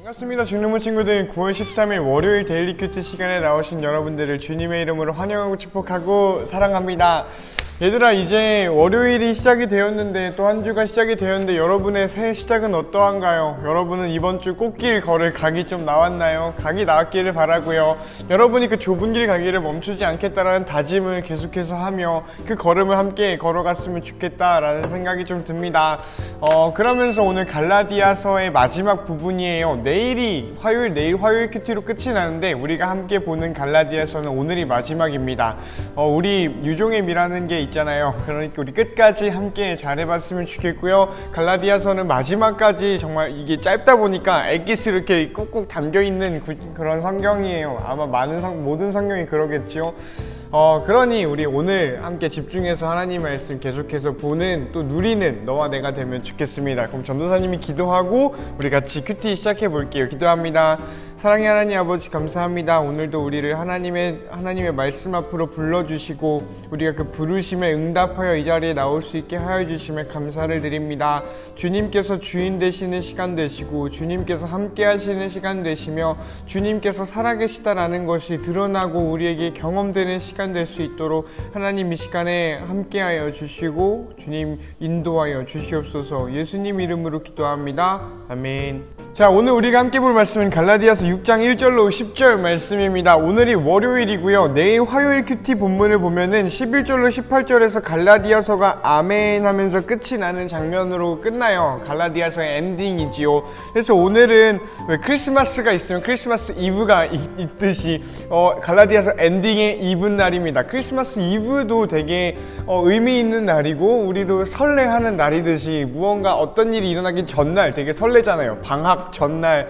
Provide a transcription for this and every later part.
반갑습니다. 중로모 친구들. 9월 13일 월요일 데일리 큐티 시간에 나오신 여러분들을 주님의 이름으로 환영하고 축복하고 사랑합니다. 얘들아, 이제 월요일이 시작이 되었는데, 또 한 주가 시작이 되었는데, 여러분의 새해 시작은 어떠한가요? 여러분은 이번 주 꽃길 걸을 각이 좀 나왔나요? 각이 나왔기를 바라고요. 여러분이 그 좁은 길 가기를 멈추지 않겠다라는 다짐을 계속해서 하며 그 걸음을 함께 걸어갔으면 좋겠다라는 생각이 좀 듭니다. 그러면서 오늘 갈라디아서의 마지막 부분이에요. 내일 화요일 큐티로 끝이 나는데, 우리가 함께 보는 갈라디아서는 오늘이 마지막입니다. 우리 유종의 미라는 게 있잖아요. 그러니까 우리 끝까지 함께 잘 해봤으면 좋겠고요. 갈라디아서는 마지막까지 정말 이게 짧다 보니까 엑기스 이렇게 꾹꾹 담겨있는 그런 성경이에요. 아마 모든 성경이 그러겠죠. 그러니 우리 오늘 함께 집중해서 하나님 말씀 계속해서 보는, 또 누리는 너와 내가 되면 좋겠습니다. 그럼 전도사님이 기도하고 우리 같이 큐티 시작해 볼게요. 기도합니다. 사랑의 하나님 아버지, 감사합니다. 오늘도 우리를 하나님의 말씀 앞으로 불러주시고 우리가 그 부르심에 응답하여 이 자리에 나올 수 있게 하여 주심에 감사를 드립니다. 주님께서 주인 되시는 시간 되시고, 주님께서 함께 하시는 시간 되시며, 주님께서 살아계시다라는 것이 드러나고 우리에게 경험되는 시간 될 수 있도록 하나님 이 시간에 함께하여 주시고 주님 인도하여 주시옵소서. 예수님 이름으로 기도합니다. 아멘. 자, 오늘 우리가 함께 볼 말씀은 갈라디아서 6장 1절로 10절 말씀입니다. 오늘이 월요일이고요. 내일 화요일 큐티 본문을 보면은 11절로 18절에서 갈라디아서가 아멘 하면서 끝이 나는 장면으로 끝나요. 갈라디아서의 엔딩이지요. 그래서 오늘은 왜 크리스마스가 있으면 크리스마스 이브가 있듯이 갈라디아서 엔딩의 이브 날입니다. 크리스마스 이브도 되게 의미 있는 날이고, 우리도 설레하는 날이듯이 무언가 어떤 일이 일어나기 전날 되게 설레잖아요. 방학 전날,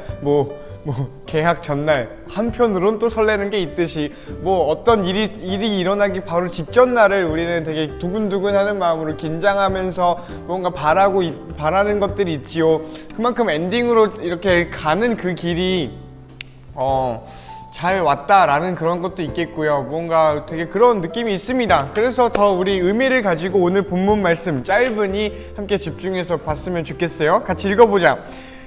개학 전날, 한편으론 또 설레는 게 있듯이 어떤 일이 일어나기 바로 직전 날을 우리는 되게 두근두근하는 마음으로 긴장하면서 뭔가 바라는 것들이 있지요. 그만큼 엔딩으로 이렇게 가는 그 길이 잘 왔다라는 그런 것도 있겠고요. 뭔가 되게 그런 느낌이 있습니다. 그래서 더 우리 의미를 가지고 오늘 본문 말씀 짧으니 함께 집중해서 봤으면 좋겠어요. 같이 읽어보자.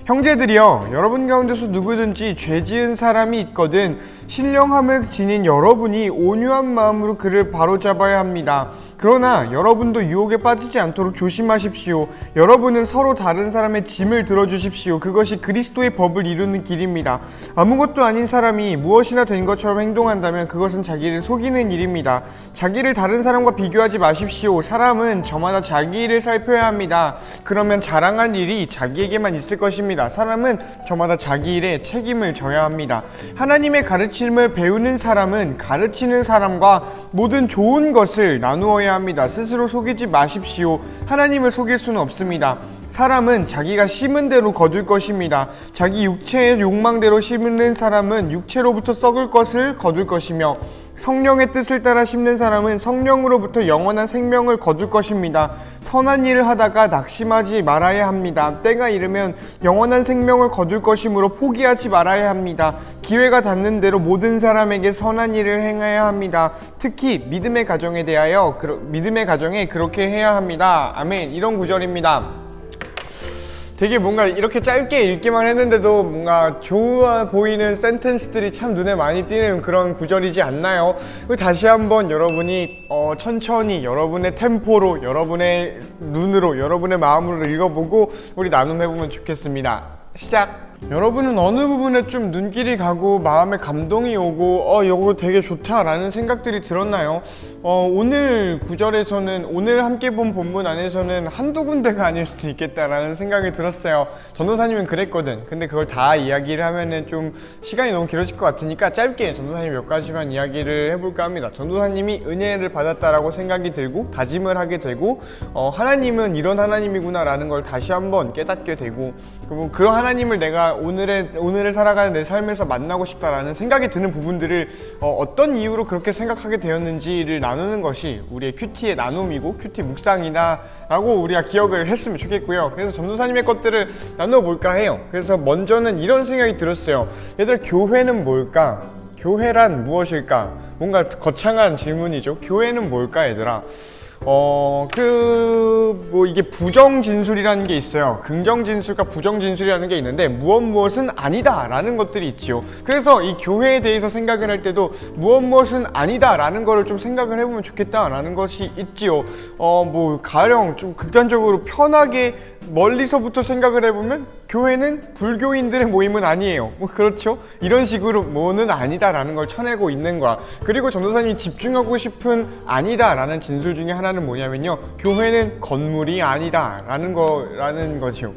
형제들이여, 여러분 가운데서 누구든지 죄 지은 사람이 있거든 신령함을 지닌 여러분이 온유한 마음으로 그를 바로잡아야 합니다. 그러나 여러분도 유혹에 빠지지 않도록 조심하십시오. 여러분은 서로 다른 사람의 짐을 들어주십시오. 그것이 그리스도의 법을 이루는 길입니다. 아무것도 아닌 사람이 무엇이나 된 것처럼 행동한다면 그것은 자기를 속이는 일입니다. 자기를 다른 사람과 비교하지 마십시오. 사람은 저마다 자기 일을 살펴야 합니다. 그러면 자랑할 일이 자기에게만 있을 것입니다. 사람은 저마다 자기 일에 책임을 져야 합니다. 하나님의 가르침을 배우는 사람은 가르치는 사람과 모든 좋은 것을 나누어야 합니다. 스스로 속이지 마십시오. 하나님을 속일 수는 없습니다. 사람은 자기가 심은 대로 거둘 것입니다. 자기 육체의 욕망대로 심는 사람은 육체로부터 썩을 것을 거둘 것이며, 성령의 뜻을 따라 심는 사람은 성령으로부터 영원한 생명을 거둘 것입니다. 선한 일을 하다가 낙심하지 말아야 합니다. 때가 이르면 영원한 생명을 거둘 것이므로 포기하지 말아야 합니다. 기회가 닿는 대로 모든 사람에게 선한 일을 행해야 합니다. 특히 믿음의 가정에 그렇게 해야 합니다. 아멘. 이런 구절입니다. 되게 뭔가 이렇게 짧게 읽기만 했는데도 뭔가 좋아 보이는 센텐스들이 참 눈에 많이 띄는 그런 구절이지 않나요? 다시 한번 여러분이 천천히 여러분의 템포로, 여러분의 눈으로, 여러분의 마음으로 읽어보고 우리 나눔해보면 좋겠습니다. 시작! 여러분은 어느 부분에 좀 눈길이 가고 마음에 감동이 오고 이거 되게 좋다라는 생각들이 들었나요? 오늘 구절에서는, 오늘 함께 본 본문 안에서는 한두 군데가 아닐 수도 있겠다라는 생각이 들었어요. 전도사님은 그랬거든. 근데 그걸 다 이야기를 하면은 좀 시간이 너무 길어질 것 같으니까 짧게 전도사님 몇 가지만 이야기를 해볼까 합니다. 전도사님이 은혜를 받았다라고 생각이 들고 다짐을 하게 되고, 하나님은 이런 하나님이구나 라는 걸 다시 한번 깨닫게 되고, 그런 하나님을 내가 오늘을 살아가는 내 삶에서 만나고 싶다라는 생각이 드는 부분들을 어떤 이유로 그렇게 생각하게 되었는지를 나누는 것이 우리의 큐티의 나눔이고 큐티 묵상이다 라고 우리가 기억을 했으면 좋겠고요. 그래서 전도사님의 것들을 나누어 볼까 해요. 그래서 먼저는 이런 생각이 들었어요. 얘들아, 교회는 뭘까? 교회란 무엇일까? 뭔가 거창한 질문이죠. 교회는 뭘까, 얘들아? 이게 부정진술이라는 게 있어요. 긍정진술과 부정진술이라는 게 있는데, 무엇은 아니다 라는 것들이 있지요. 그래서 이 교회에 대해서 생각을 할 때도 무엇은 아니다 라는 거를 좀 생각을 해보면 좋겠다 라는 것이 있지요. 가령 좀 극단적으로 편하게 멀리서부터 생각을 해보면 교회는 불교인들의 모임은 아니에요. 그렇죠? 이런 식으로 뭐는 아니다라는 걸 쳐내고 있는 거야. 그리고 전도사님이 집중하고 싶은 아니다라는 진술 중에 하나는 뭐냐면요, 교회는 건물이 아니다라는 거죠.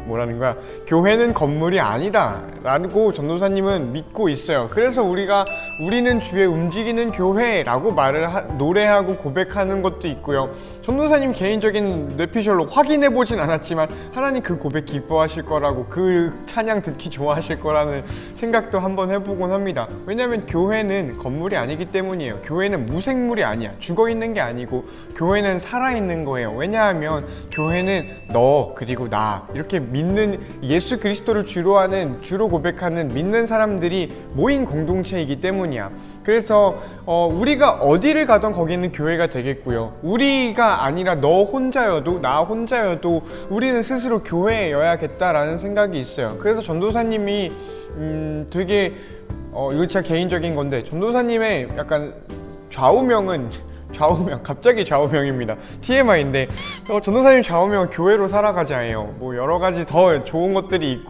뭐라는 거야? 교회는 건물이 아니다 라고 전도사님은 믿고 있어요. 그래서 우리는 주의 움직이는 교회라고 노래하고 고백하는 것도 있고요. 전도사님 개인적인 뇌피셜로 확인해 보진 않았지만 하나님 그 고백 기뻐하실 거라고, 그 찬양 듣기 좋아하실 거라는 생각도 한번 해보곤 합니다. 왜냐하면 교회는 건물이 아니기 때문이에요. 교회는 무생물이 아니야. 죽어있는 게 아니고 교회는 살아있는 거예요. 왜냐하면 교회는 너 그리고 나 이렇게 믿는, 예수 그리스도를 주로 고백하는 믿는 사람들이 모인 공동체이기 때문이야. 그래서 우리가 어디를 가던 거기는 교회가 되겠고요. 우리가 아니라 너 혼자여도 나 혼자여도 우리는 스스로 교회여야겠다라는 생각이 있어요. 그래서 전도사님이 되게 이거 진짜 개인적인 건데, 전도사님의 약간 갑자기 좌우명입니다. TMI인데 전도사님 좌우명은 교회로 살아가자예요. 여러 가지 더 좋은 것들이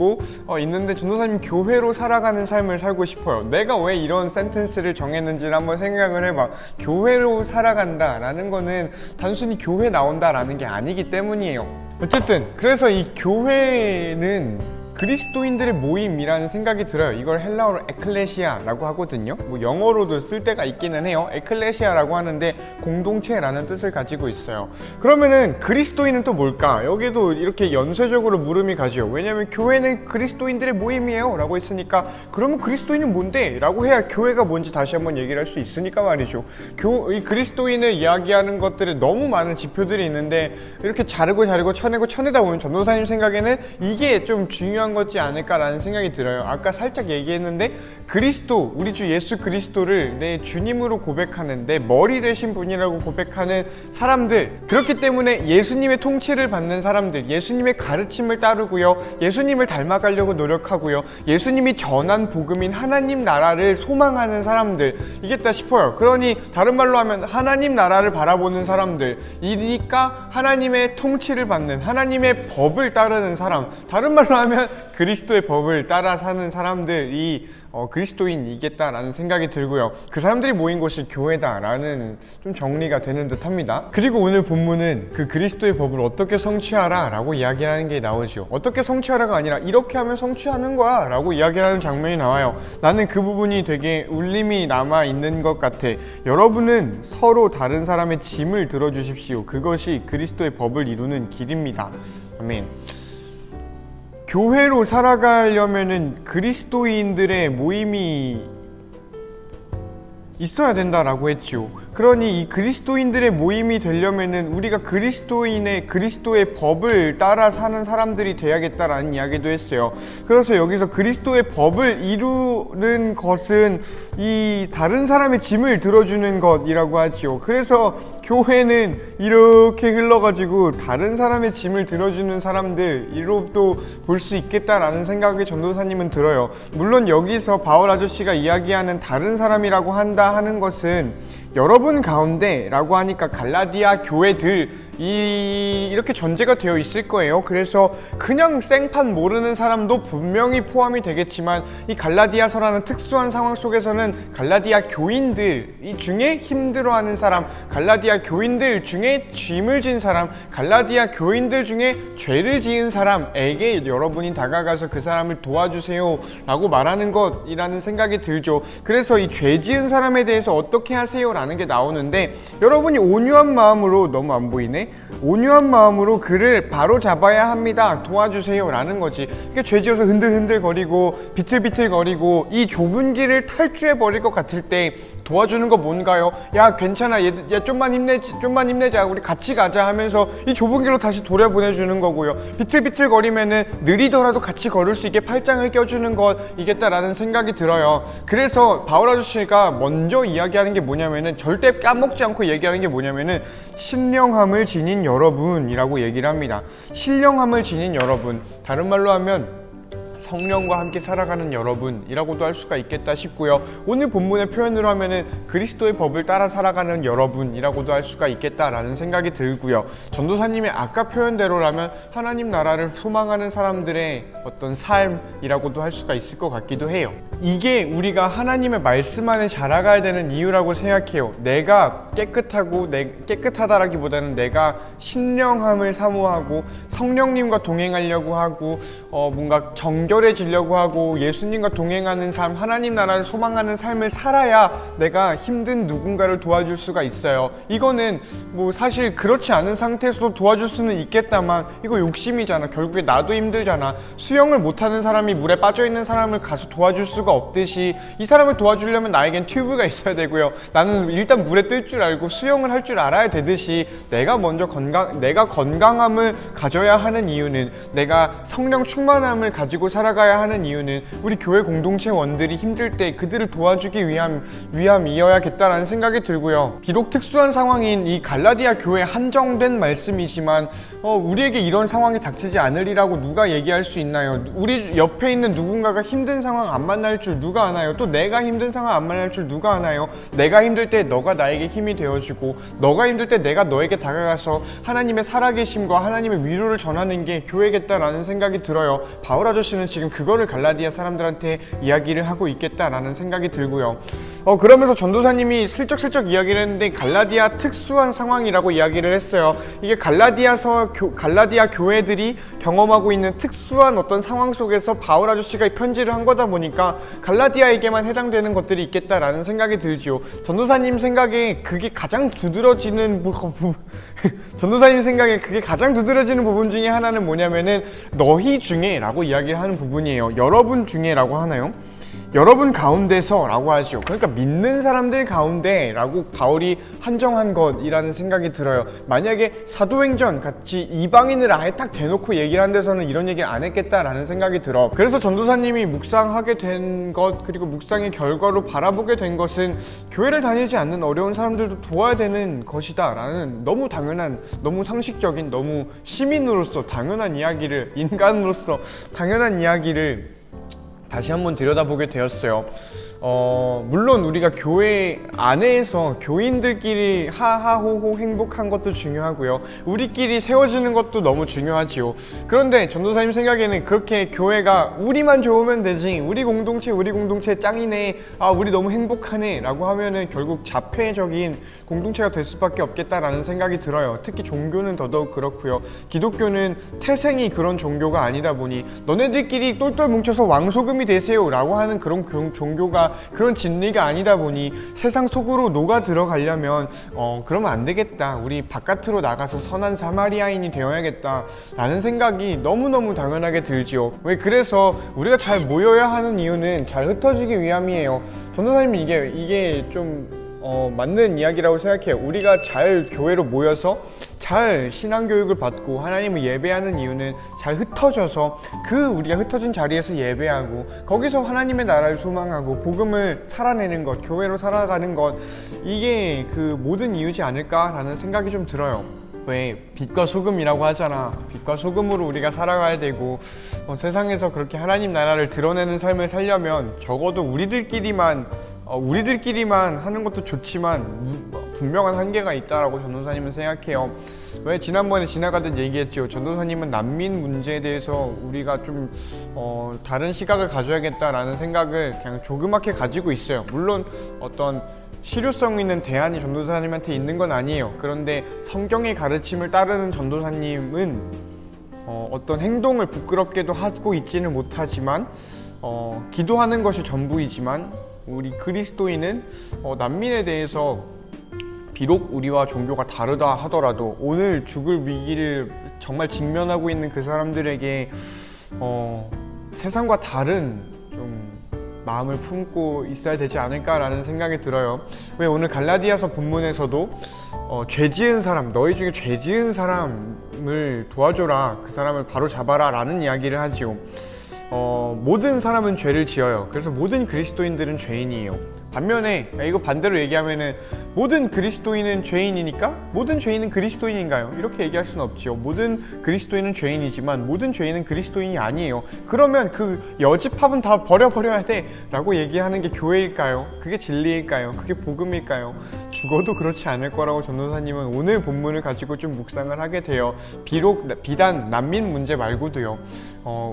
있는데 전도사님 교회로 살아가는 삶을 살고 싶어요. 내가 왜 이런 센텐스를 정했는지를 한번 생각을 해봐. 교회로 살아간다 라는 거는 단순히 교회 나온다라는 게 아니기 때문이에요. 어쨌든 그래서 이 교회는 그리스도인들의 모임이라는 생각이 들어요. 이걸 헬라어로 에클레시아라고 하거든요. 영어로도 쓸 때가 있기는 해요. 에클레시아라고 하는데 공동체라는 뜻을 가지고 있어요. 그러면은 그리스도인은 또 뭘까? 여기도 이렇게 연쇄적으로 물음이 가죠. 왜냐면 교회는 그리스도인들의 모임이에요 라고 했으니까, 그러면 그리스도인은 뭔데? 라고 해야 교회가 뭔지 다시 한번 얘기를 할 수 있으니까 말이죠. 이 그리스도인을 이야기하는 것들에 너무 많은 지표들이 있는데 이렇게 자르고 쳐내다 보면 전도사님 생각에는 이게 좀 중요한 거지 않을까라는 생각이 들어요. 아까 살짝 얘기했는데, 그리스도, 우리 주 예수 그리스도를 내 주님으로 고백하는, 내 머리 되신 분이라고 고백하는 사람들, 그렇기 때문에 예수님의 통치를 받는 사람들, 예수님의 가르침을 따르고요, 예수님을 닮아가려고 노력하고요, 예수님이 전한 복음인 하나님 나라를 소망하는 사람들이겠다 싶어요. 그러니 다른 말로 하면 하나님 나라를 바라보는 사람들이니까 하나님의 통치를 받는, 하나님의 법을 따르는 사람, 다른 말로 하면 그리스도의 법을 따라 사는 사람들이 그리스도인이겠다라는 생각이 들고요. 그 사람들이 모인 곳이 교회다라는 좀 정리가 되는 듯 합니다. 그리고 오늘 본문은 그 그리스도의 법을 어떻게 성취하라 라고 이야기하는 게 나오죠. 어떻게 성취하라가 아니라 이렇게 하면 성취하는 거야 라고 이야기하는 장면이 나와요. 나는 그 부분이 되게 울림이 남아있는 것 같아. 여러분은 서로 다른 사람의 짐을 들어주십시오. 그것이 그리스도의 법을 이루는 길입니다. 아멘. 교회로 살아가려면은 그리스도인들의 모임이 있어야 된다라고 했지요. 그러니 이 그리스도인들의 모임이 되려면은 우리가 그리스도의 법을 따라 사는 사람들이 돼야겠다라는 이야기도 했어요. 그래서 여기서 그리스도의 법을 이루는 것은 이 다른 사람의 짐을 들어주는 것이라고 하지요. 그래서 교회는 이렇게 흘러가지고 다른 사람의 짐을 들어주는 사람들이로도 볼 수 있겠다라는 생각이 전도사님은 들어요. 물론 여기서 바울 아저씨가 이야기하는 다른 사람이라고 한다 하는 것은 여러분 가운데 라고 하니까 갈라디아 교회들 이렇게 전제가 되어 있을 거예요. 그래서 그냥 생판 모르는 사람도 분명히 포함이 되겠지만, 이 갈라디아서라는 특수한 상황 속에서는 갈라디아 교인들 중에 힘들어하는 사람, 갈라디아 교인들 중에 짐을 진 사람, 갈라디아 교인들 중에 죄를 지은 사람에게 여러분이 다가가서 그 사람을 도와주세요 라고 말하는 것이라는 생각이 들죠. 그래서 이 죄 지은 사람에 대해서 어떻게 하세요 라는 게 나오는데, 여러분이 온유한 마음으로, 너무 안 보이네, 때문에 온유한 마음으로 그를 바로 잡아야 합니다. 도와주세요 라는 거지. 그러니까 죄지어서 흔들흔들거리고 비틀비틀거리고 이 좁은 길을 탈주해버릴 것 같을 때 도와주는 거 뭔가요? 야 괜찮아, 야 좀만 힘내자, 우리 같이 가자 하면서 이 좁은 길로 다시 돌려보내주는 거고요. 비틀비틀거리면은 느리더라도 같이 걸을 수 있게 팔짱을 껴주는 것이겠다라는 생각이 들어요. 그래서 바울 아저씨가 먼저 이야기하는 게 뭐냐면은, 절대 까먹지 않고 얘기하는 게 뭐냐면은 신령함을 지닌 여러분이라고 얘기를 합니다. 신령함을 지닌 여러분, 다른 말로 하면 성령과 함께 살아가는 여러분이라고도 할 수가 있겠다 싶고요. 오늘 본문의 표현으로 하면은 그리스도의 법을 따라 살아가는 여러분이라고도 할 수가 있겠다라는 생각이 들고요. 전도사님이 아까 표현대로라면 하나님 나라를 소망하는 사람들의 어떤 삶이라고도 할 수가 있을 것 같기도 해요. 이게 우리가 하나님의 말씀 안에 자라가야 되는 이유라고 생각해요. 내가 깨끗하다라기보다는 내가 신령함을 사모하고 성령님과 동행하려고 하고 뭔가 정결해지려고 하고 예수님과 동행하는 삶, 하나님 나라를 소망하는 삶을 살아야 내가 힘든 누군가를 도와줄 수가 있어요. 이거는 뭐 사실 그렇지 않은 상태에서도 도와줄 수는 있겠다만 이거 욕심이잖아. 결국에 나도 힘들잖아. 수영을 못하는 사람이 물에 빠져있는 사람을 가서 도와줄 수가 없듯이 이 사람을 도와주려면 나에겐 튜브가 있어야 되고요. 나는 일단 물에 뜰 줄 알고 수영을 할 줄 알아야 되듯이 내가 먼저 건강함을 가져야 하는 이유는, 내가 성령 충만함을 가지고 살아가야 하는 이유는 우리 교회 공동체원들이 힘들 때 그들을 도와주기 위함이어야겠다라는 생각이 들고요. 비록 특수한 상황인 이 갈라디아 교회에 한정된 말씀이지만 우리에게 이런 상황이 닥치지 않으리라고 누가 얘기할 수 있나요? 우리 옆에 있는 누군가가 힘든 상황 안 만날 줄 누가 아나요? 또 내가 힘든 상황 안 만날 줄 누가 아나요? 내가 힘들 때 너가 나에게 힘이 되어주고, 너가 힘들 때 내가 너에게 다가가서 하나님의 살아계심과 하나님의 위로를 전하는 게 교회겠다라는 생각이 들어요. 바울 아저씨는 지금 그거를 갈라디아 사람들한테 이야기를 하고 있겠다라는 생각이 들고요. 그러면서 전도사님이 슬쩍슬쩍 이야기를 했는데 갈라디아 특수한 상황이라고 이야기를 했어요. 이게 갈라디아 교회들이 경험하고 있는 특수한 어떤 상황 속에서 바울 아저씨가 편지를 한 거다 보니까 갈라디아에게만 해당되는 것들이 있겠다라는 생각이 들지요. 전도사님 생각에 그게 가장 두드러지는 부분 중에 하나는 뭐냐면은 너희 중에 라고 이야기를 하는 부분이에요. 여러분 중에 라고 하나요? 여러분 가운데서 라고 하죠. 그러니까 믿는 사람들 가운데 라고 바울이 한정한 것이라는 생각이 들어요. 만약에 사도행전 같이 이방인을 아예 딱 대놓고 얘기를 한 데서는 이런 얘기를 안 했겠다라는 생각이 들어. 그래서 전도사님이 묵상하게 된 것, 그리고 묵상의 결과로 바라보게 된 것은 교회를 다니지 않는 어려운 사람들도 도와야 되는 것이다 라는 너무 당연한, 너무 상식적인, 너무 시민으로서 당연한 이야기를, 인간으로서 당연한 이야기를 다시 한번 들여다보게 되었어요. 물론 우리가 교회 안에서 교인들끼리 하하호호 행복한 것도 중요하고요. 우리끼리 세워지는 것도 너무 중요하지요. 그런데 전도사님 생각에는 그렇게 교회가 우리만 좋으면 되지, 우리 공동체 짱이네, 우리 너무 행복하네 라고 하면은 결국 자폐적인 공동체가 될 수밖에 없겠다라는 생각이 들어요. 특히 종교는 더더욱 그렇고요. 기독교는 태생이 그런 종교가 아니다 보니 너네들끼리 똘똘 뭉쳐서 왕소금이 되세요 라고 하는 그런 종교가, 그런 진리가 아니다 보니 세상 속으로 녹아 들어가려면 그러면 안 되겠다, 우리 바깥으로 나가서 선한 사마리아인이 되어야겠다 라는 생각이 너무너무 당연하게 들지요. 왜 그래서 우리가 잘 모여야 하는 이유는 잘 흩어지기 위함이에요. 전도사님이 이게 좀 맞는 이야기라고 생각해요. 우리가 잘 교회로 모여서 잘 신앙교육을 받고 하나님을 예배하는 이유는 잘 흩어져서 우리가 흩어진 자리에서 예배하고 거기서 하나님의 나라를 소망하고 복음을 살아내는 것, 교회로 살아가는 것, 이게 그 모든 이유지 않을까라는 생각이 좀 들어요. 왜 빛과 소금이라고 하잖아. 빛과 소금으로 우리가 살아가야 되고 세상에서 그렇게 하나님 나라를 드러내는 삶을 살려면 적어도 우리들끼리만 하는 것도 좋지만 분명한 한계가 있다라고 전도사님은 생각해요. 왜 지난번에 지나가듯 얘기했죠. 전도사님은 난민 문제에 대해서 우리가 좀 다른 시각을 가져야겠다라는 생각을 그냥 조그맣게 가지고 있어요. 물론 어떤 실효성 있는 대안이 전도사님한테 있는 건 아니에요. 그런데 성경의 가르침을 따르는 전도사님은 어떤 행동을 부끄럽게도 하고 있지는 못하지만 기도하는 것이 전부이지만 우리 그리스도인은 난민에 대해서 비록 우리와 종교가 다르다 하더라도 오늘 죽을 위기를 정말 직면하고 있는 그 사람들에게 세상과 다른 좀 마음을 품고 있어야 되지 않을까라는 생각이 들어요. 왜 오늘 갈라디아서 본문에서도 죄 지은 사람, 너희 중에 죄 지은 사람을 도와줘라, 그 사람을 바로 잡아라 라는 이야기를 하지요. 모든 사람은 죄를 지어요. 그래서 모든 그리스도인들은 죄인이에요. 반면에 이거 반대로 얘기하면은 모든 그리스도인은 죄인이니까 모든 죄인은 그리스도인인가요? 이렇게 얘기할 수는 없지요. 모든 그리스도인은 죄인이지만 모든 죄인은 그리스도인이 아니에요. 그러면 그 여집합은 다 버려야 돼 라고 얘기하는 게 교회일까요? 그게 진리일까요? 그게 복음일까요? 죽어도 그렇지 않을 거라고 전도사님은 오늘 본문을 가지고 좀 묵상을 하게 돼요. 비단 난민 문제 말고도요,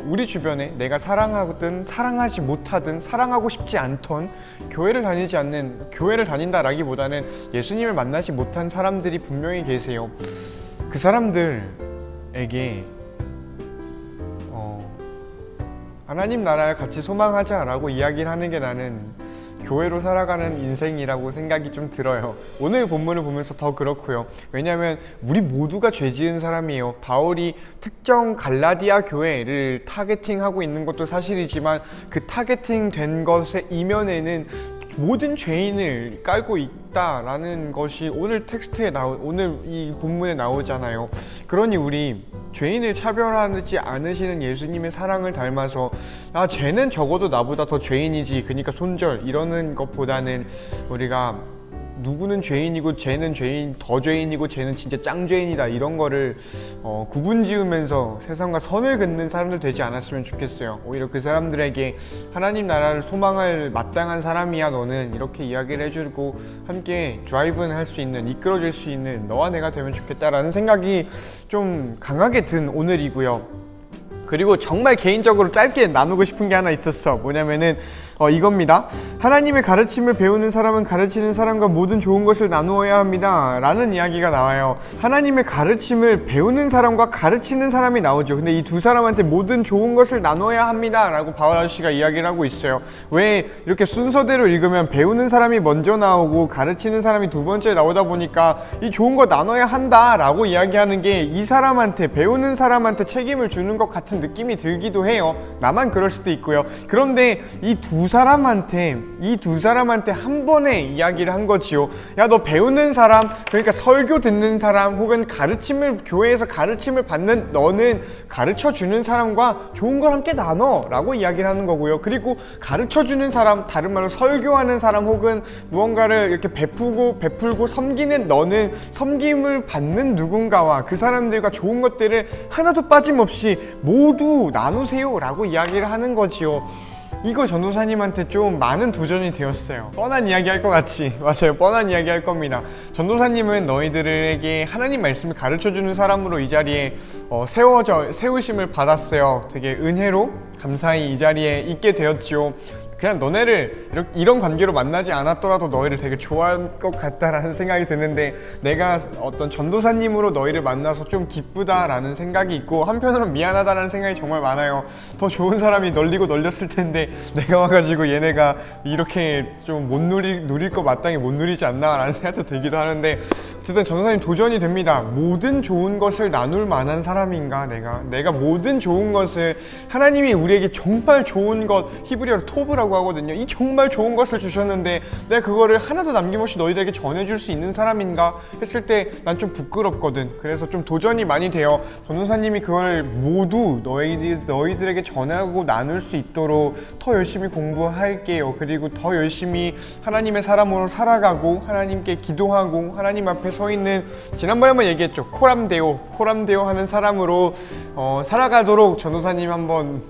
우리 주변에 내가 사랑하든 사랑하지 못하든 사랑하고 싶지 않던 교회를 다닌다라기보다는 예수님을 만나지 못한 사람들이 분명히 계세요. 그 사람들에게 하나님 나라를 같이 소망하자라고 이야기를 하는 게 나는 교회로 살아가는 인생이라고 생각이 좀 들어요. 오늘 본문을 보면서 더 그렇고요. 왜냐하면 우리 모두가 죄 지은 사람이에요. 바울이 특정 갈라디아 교회를 타겟팅하고 있는 것도 사실이지만 그 타겟팅 된 것의 이면에는 모든 죄인을 깔고 있다라는 것이 오늘 오늘 이 본문에 나오잖아요. 그러니 우리 죄인을 차별하지 않으시는 예수님의 사랑을 닮아서 쟤는 적어도 나보다 더 죄인이지, 그러니까 손절 이러는 것보다는 우리가 누구는 죄인이고 쟤는 더 죄인이고 쟤는 진짜 짱죄인이다 이런 거를 구분 지으면서 세상과 선을 긋는 사람들 되지 않았으면 좋겠어요. 오히려 그 사람들에게 하나님 나라를 소망할 마땅한 사람이야 너는, 이렇게 이야기를 해주고 함께 드라이브는 할 수 있는, 이끌어줄 수 있는 너와 내가 되면 좋겠다라는 생각이 좀 강하게 든 오늘이고요. 그리고 정말 개인적으로 짧게 나누고 싶은 게 하나 있었어. 뭐냐면은 이겁니다. 하나님의 가르침을 배우는 사람은 가르치는 사람과 모든 좋은 것을 나누어야 합니다 라는 이야기가 나와요. 하나님의 가르침을 배우는 사람과 가르치는 사람이 나오죠. 근데 이 두 사람한테 모든 좋은 것을 나눠야 합니다 라고 바울 아저씨가 이야기를 하고 있어요. 왜 이렇게 순서대로 읽으면 배우는 사람이 먼저 나오고 가르치는 사람이 두 번째 나오다 보니까 이 좋은 거 나눠야 한다 라고 이야기하는 게 이 사람한테, 배우는 사람한테 책임을 주는 것 같은 느낌이 들기도 해요. 나만 그럴 수도 있고요. 그런데 이 두 사람한테 한 번에 이야기를 한 거지요. 야, 너 배우는 사람, 그러니까 설교 듣는 사람 혹은 교회에서 가르침을 받는 너는 가르쳐주는 사람과 좋은 걸 함께 나눠 라고 이야기를 하는 거고요. 그리고 가르쳐주는 사람, 다른 말로 설교하는 사람 혹은 무언가를 이렇게 베풀고 섬기는 너는 섬김을 받는 누군가와 그 사람들과 좋은 것들을 하나도 빠짐없이 모두 나누세요 라고 이야기를 하는 거지요. 이거 전도사님한테 좀 많은 도전이 되었어요. 뻔한 이야기 할 것 같지? 맞아요, 뻔한 이야기 할 겁니다. 전도사님은 너희들에게 하나님 말씀을 가르쳐주는 사람으로 이 자리에 세우심을 받았어요. 되게 은혜로 감사히 이 자리에 있게 되었지요. 그냥 너네를 이런 관계로 만나지 않았더라도 너희를 되게 좋아할 것 같다라는 생각이 드는데, 내가 어떤 전도사님으로 너희를 만나서 좀 기쁘다라는 생각이 있고 한편으로는 미안하다라는 생각이 정말 많아요. 더 좋은 사람이 널리고 널렸을 텐데 내가 와가지고 얘네가 이렇게 좀 못 누릴 거 마땅히 못 누리지 않나 라는 생각도 들기도 하는데, 어쨌든 전도사님 도전이 됩니다. 모든 좋은 것을 나눌 만한 사람인가 내가 모든 좋은 것을, 하나님이 우리에게 정말 좋은 것, 히브리어로 토브라고 하거든요. 이 정말 좋은 것을 주셨는데 내가 그거를 하나도 남김없이 너희들에게 전해줄 수 있는 사람인가 했을 때 난 좀 부끄럽거든. 그래서 좀 도전이 많이 돼요. 전도사님이 그걸 모두 너희들에게 전하고 나눌 수 있도록 더 열심히 공부할게요. 그리고 더 열심히 하나님의 사람으로 살아가고 하나님께 기도하고 하나님 앞에 서 있는, 지난번에 한번 얘기했죠, 코람데오 하는 사람으로 살아가도록 전도사님 한번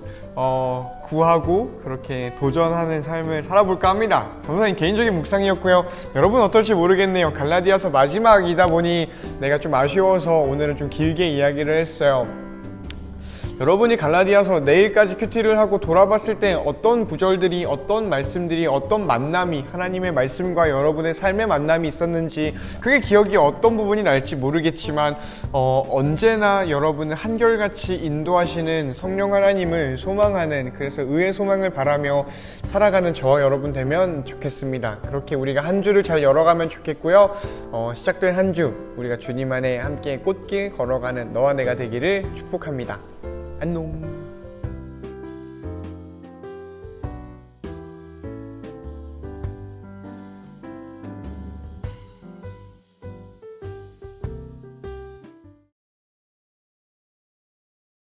구하고 그렇게 도전하는 삶을 살아볼까 합니다. 전도사님 개인적인 묵상이었고요. 여러분 어떨지 모르겠네요. 갈라디아서 마지막이다 보니 내가 좀 아쉬워서 오늘은 좀 길게 이야기를 했어요. 여러분이 갈라디아서 내일까지 큐티를 하고 돌아봤을 때 어떤 구절들이, 어떤 말씀들이, 어떤 만남이, 하나님의 말씀과 여러분의 삶의 만남이 있었는지, 그게 기억이 어떤 부분이 날지 모르겠지만 언제나 여러분을 한결같이 인도하시는 성령 하나님을 소망하는, 그래서 의의 소망을 바라며 살아가는 저와 여러분 되면 좋겠습니다. 그렇게 우리가 한 주를 잘 열어가면 좋겠고요. 시작된 한 주 우리가 주님 안에 함께 꽃길 걸어가는 너와 내가 되기를 축복합니다. 안녕.